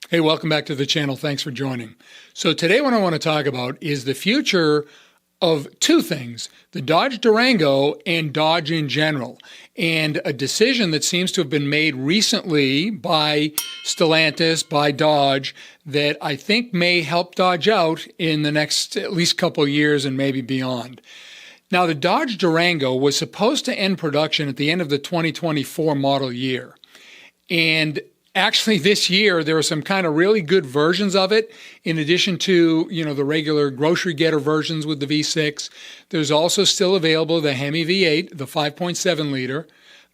Hey, welcome back to the channel. Thanks for joining. So today what I want to talk about is the future of two things, the Dodge Durango and Dodge in general, and a decision that seems to have been made recently by Stellantis, by Dodge, that I think may help Dodge out in the next at least couple of years and maybe beyond. Now, the Dodge Durango was supposed to end production at the end of the 2024 model year. And actually, this year, there are some kind of really good versions of it, in addition to, the regular grocery getter versions with the V6. There's also still available the Hemi V8, the 5.7 liter,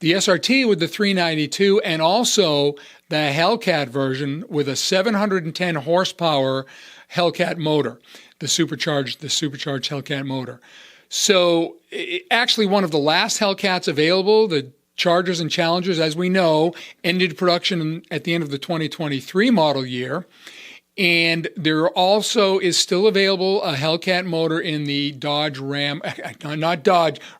the SRT with the 392, and also the Hellcat version with a 710 horsepower Hellcat motor, the supercharged Hellcat motor. So actually, one of the last Hellcats available, the Chargers and Challengers, as we know, ended production at the end of the 2023 model year. And there also is still available a Hellcat motor in the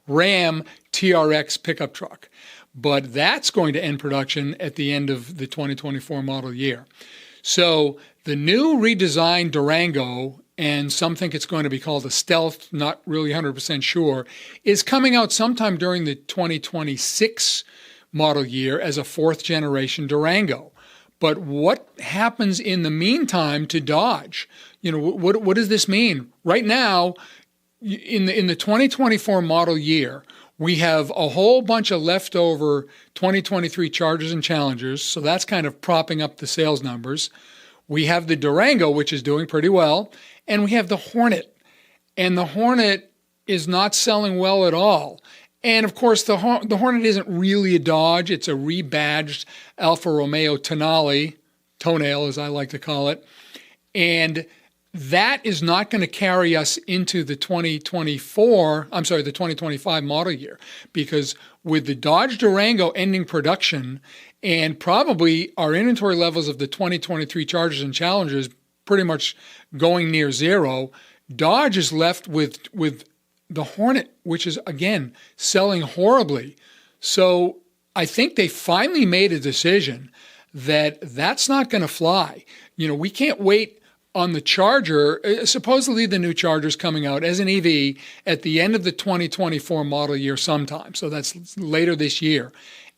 Ram TRX pickup truck. But that's going to end production at the end of the 2024 model year. So the new redesigned Durango, and some think it's going to be called a Stealth, not really 100% sure, is coming out sometime during the 2026 model year as a fourth generation Durango. But what happens in the meantime to Dodge? What does this mean? Right now, in the 2024 model year, we have a whole bunch of leftover 2023 Chargers and Challengers, so that's kind of propping up the sales numbers. We have the Durango, which is doing pretty well, and we have the Hornet. And the Hornet is not selling well at all. And of course, the Hornet isn't really a Dodge. It's a rebadged Alfa Romeo toenail, as I like to call it. And that is not going to carry us into the 2025 model year, because with the Dodge Durango ending production and probably our inventory levels of the 2023 Chargers and Challengers pretty much going near zero, Dodge is left with the Hornet, which is, again, selling horribly. So I think they finally made a decision that that's not going to fly. We can't wait on the Charger. Supposedly the new Charger's coming out as an EV at the end of the 2024 model year sometime. So that's later this year.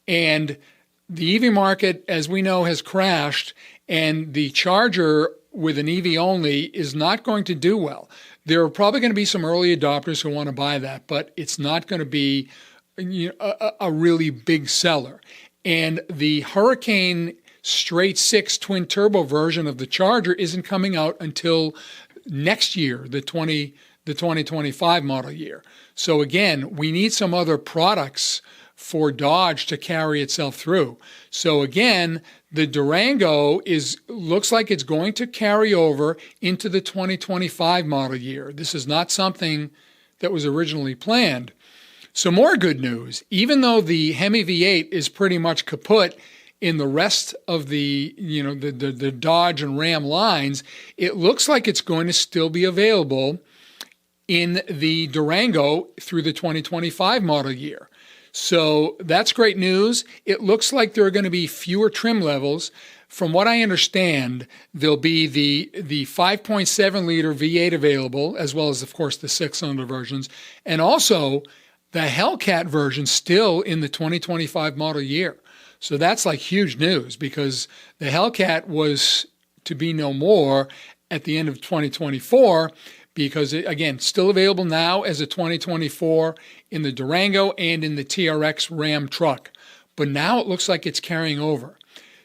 And the EV market, as we know, has crashed, and the Charger with an EV only is not going to do well. There are probably going to be some early adopters who want to buy that, but it's not going to be a really big seller. And the Hurricane straight six twin turbo version of the Charger isn't coming out until next year, the 2025 model year. So again, we need some other products for Dodge to carry itself through. So again, the Durango looks like it's going to carry over into the 2025 model year. This is not something that was originally planned. So more good news, even though the Hemi V8 is pretty much kaput in the rest of the Dodge and Ram lines, it looks like it's going to still be available in the Durango through the 2025 model year. So that's great news. It looks like there are going to be fewer trim levels. From what I understand, there'll be the 5.7 liter V8 available, as well as, of course, the 6-cylinder versions, and also the Hellcat version still in the 2025 model year. So that's like huge news, because the Hellcat was to be no more at the end of 2024, because again, still available now as a 2024 in the Durango and in the TRX Ram truck. But now it looks like it's carrying over.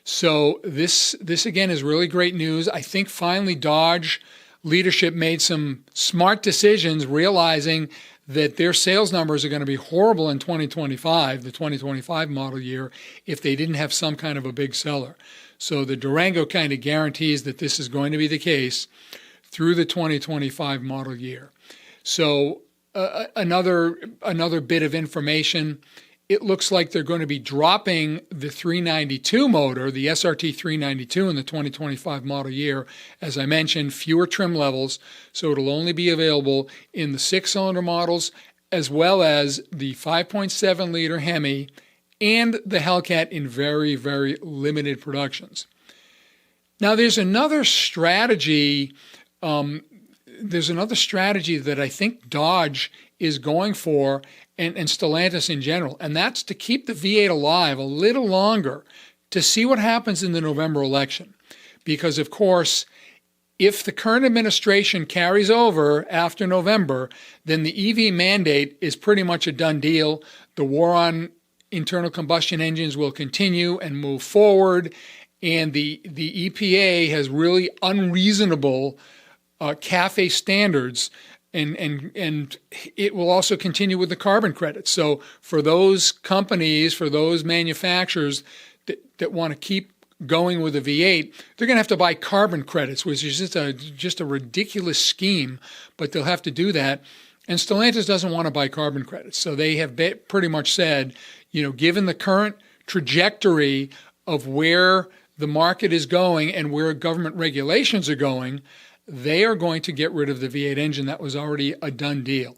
So this again is really great news. I think finally Dodge leadership made some smart decisions, realizing that their sales numbers are going to be horrible in 2025, the 2025 model year, if they didn't have some kind of a big seller. So the Durango kind of guarantees that this is going to be the case through the 2025 model year. So another bit of information, it looks like they're going to be dropping the 392 motor, the SRT 392 in the 2025 model year. As I mentioned, fewer trim levels, so it'll only be available in the 6-cylinder models, as well as the 5.7 liter Hemi and the Hellcat in very, very limited productions. Now, there's another strategy. That I think Dodge is going for, and Stellantis in general, and that's to keep the V8 alive a little longer to see what happens in the November election. Because, of course, if the current administration carries over after November, then the EV mandate is pretty much a done deal. The war on internal combustion engines will continue and move forward, and the EPA has really unreasonable CAFE standards, and it will also continue with the carbon credits. So for those companies, for those manufacturers that want to keep going with the V8, they're going to have to buy carbon credits, which is just a ridiculous scheme, but they'll have to do that. And Stellantis doesn't want to buy carbon credits. So they have pretty much said, given the current trajectory of where the market is going and where government regulations are going, they are going to get rid of the V8 engine. That was already a done deal.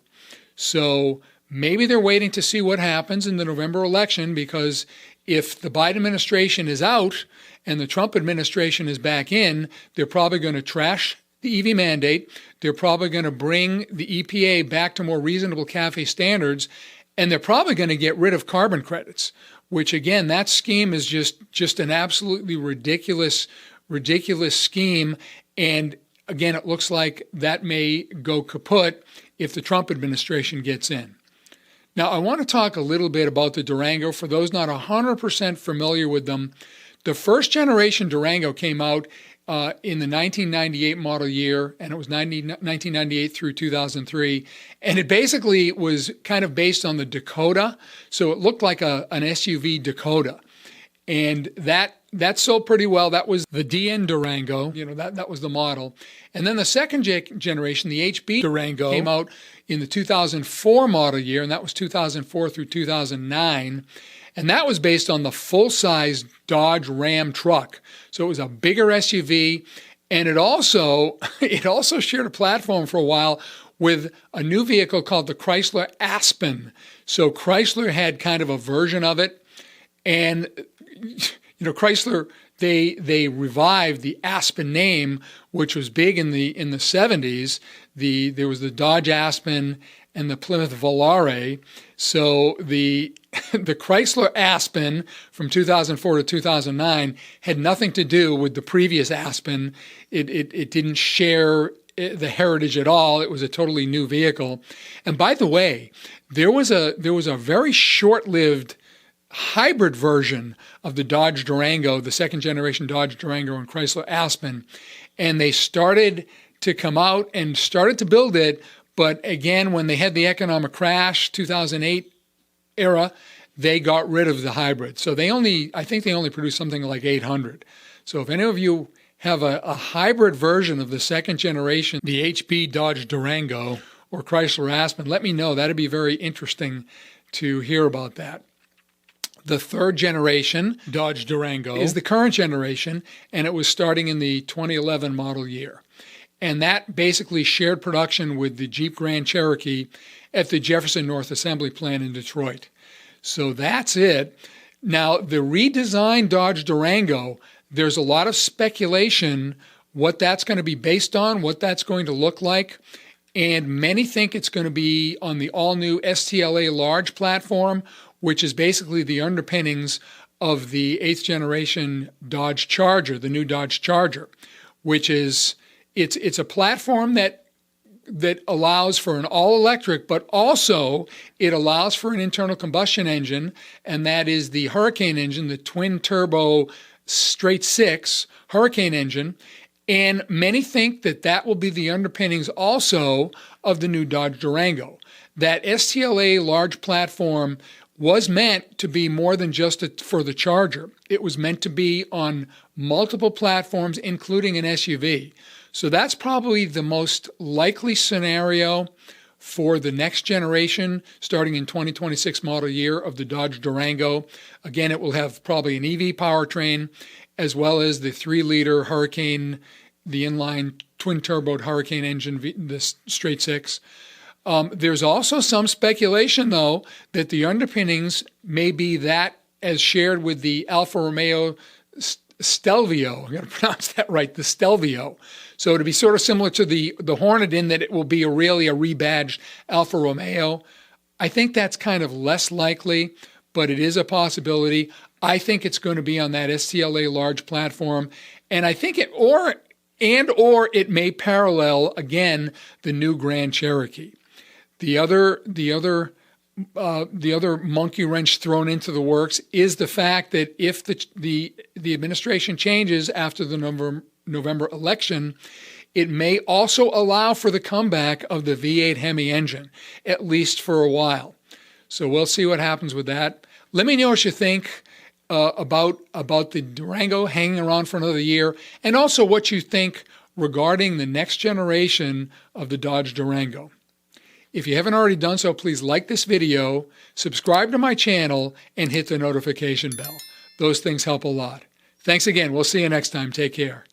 So maybe they're waiting to see what happens in the November election, because if the Biden administration is out and the Trump administration is back in, they're probably going to trash the EV mandate. They're probably going to bring the EPA back to more reasonable CAFE standards, and they're probably going to get rid of carbon credits, which, again, that scheme is just an absolutely ridiculous scheme. And again, it looks like that may go kaput if the Trump administration gets in. Now, I want to talk a little bit about the Durango. For those not 100% familiar with them, the first generation Durango came out in the 1998 model year, and it was 1998 through 2003. And it basically was kind of based on the Dakota. So it looked like an SUV Dakota. And that sold pretty well. That was the DN Durango. That was the model. And then the second generation, the HB Durango, came out in the 2004 model year, and that was 2004 through 2009. And that was based on the full-size Dodge Ram truck. So it was a bigger SUV, and it also shared a platform for a while with a new vehicle called the Chrysler Aspen. So Chrysler had kind of a version of it, and Chrysler, they revived the Aspen name, which was big in the 70s. There was the Dodge Aspen and the Plymouth Volare. So the Chrysler Aspen from 2004 to 2009 had nothing to do with the previous Aspen. It didn't share the heritage at all. It was a totally new vehicle. And by the way, there was a very short-lived hybrid version of the Dodge Durango, the second generation Dodge Durango and Chrysler Aspen, and they started to come out and started to build it. But again, when they had the economic crash, 2008 era, they got rid of the hybrid. So I think they only produced something like 800. So if any of you have a hybrid version of the second generation, the HP Dodge Durango or Chrysler Aspen, let me know. That'd be very interesting to hear about that. The third generation Dodge Durango is the current generation, and it was starting in the 2011 model year. And that basically shared production with the Jeep Grand Cherokee at the Jefferson North Assembly Plant in Detroit. So that's it. Now, the redesigned Dodge Durango, there's a lot of speculation what that's going to be based on, what that's going to look like. And many think it's going to be on the all-new STLA large platform, which is basically the underpinnings of the 8th generation Dodge Charger, the new Dodge Charger, which is it's a platform that allows for an all-electric, but also it allows for an internal combustion engine, and that is the Hurricane engine, the twin-turbo straight six Hurricane engine. And many think that will be the underpinnings also of the new Dodge Durango. That STLA large platform was meant to be more than just for the Charger. It was meant to be on multiple platforms, including an SUV. So that's probably the most likely scenario for the next generation, starting in 2026 model year of the Dodge Durango. Again, it will have probably an EV powertrain, as well as the 3-liter Hurricane, the inline twin-turboed Hurricane engine, the straight six. There's also some speculation, though, that the underpinnings may be that as shared with the Alfa Romeo Stelvio. I'm going to pronounce that right, the Stelvio. So to be sort of similar to the Hornet in that it will be really a rebadged Alfa Romeo. I think that's kind of less likely, but it is a possibility. I think it's going to be on that STLA large platform, and I think it or it may parallel again the new Grand Cherokee. The other monkey wrench thrown into the works is the fact that if the administration changes after the November election, it may also allow for the comeback of the V8 Hemi engine, at least for a while. So we'll see what happens with that. Let me know what you think about the Durango hanging around for another year, and also what you think regarding the next generation of the Dodge Durango. If you haven't already done so, please like this video, subscribe to my channel, and hit the notification bell. Those things help a lot. Thanks again. We'll see you next time. Take care.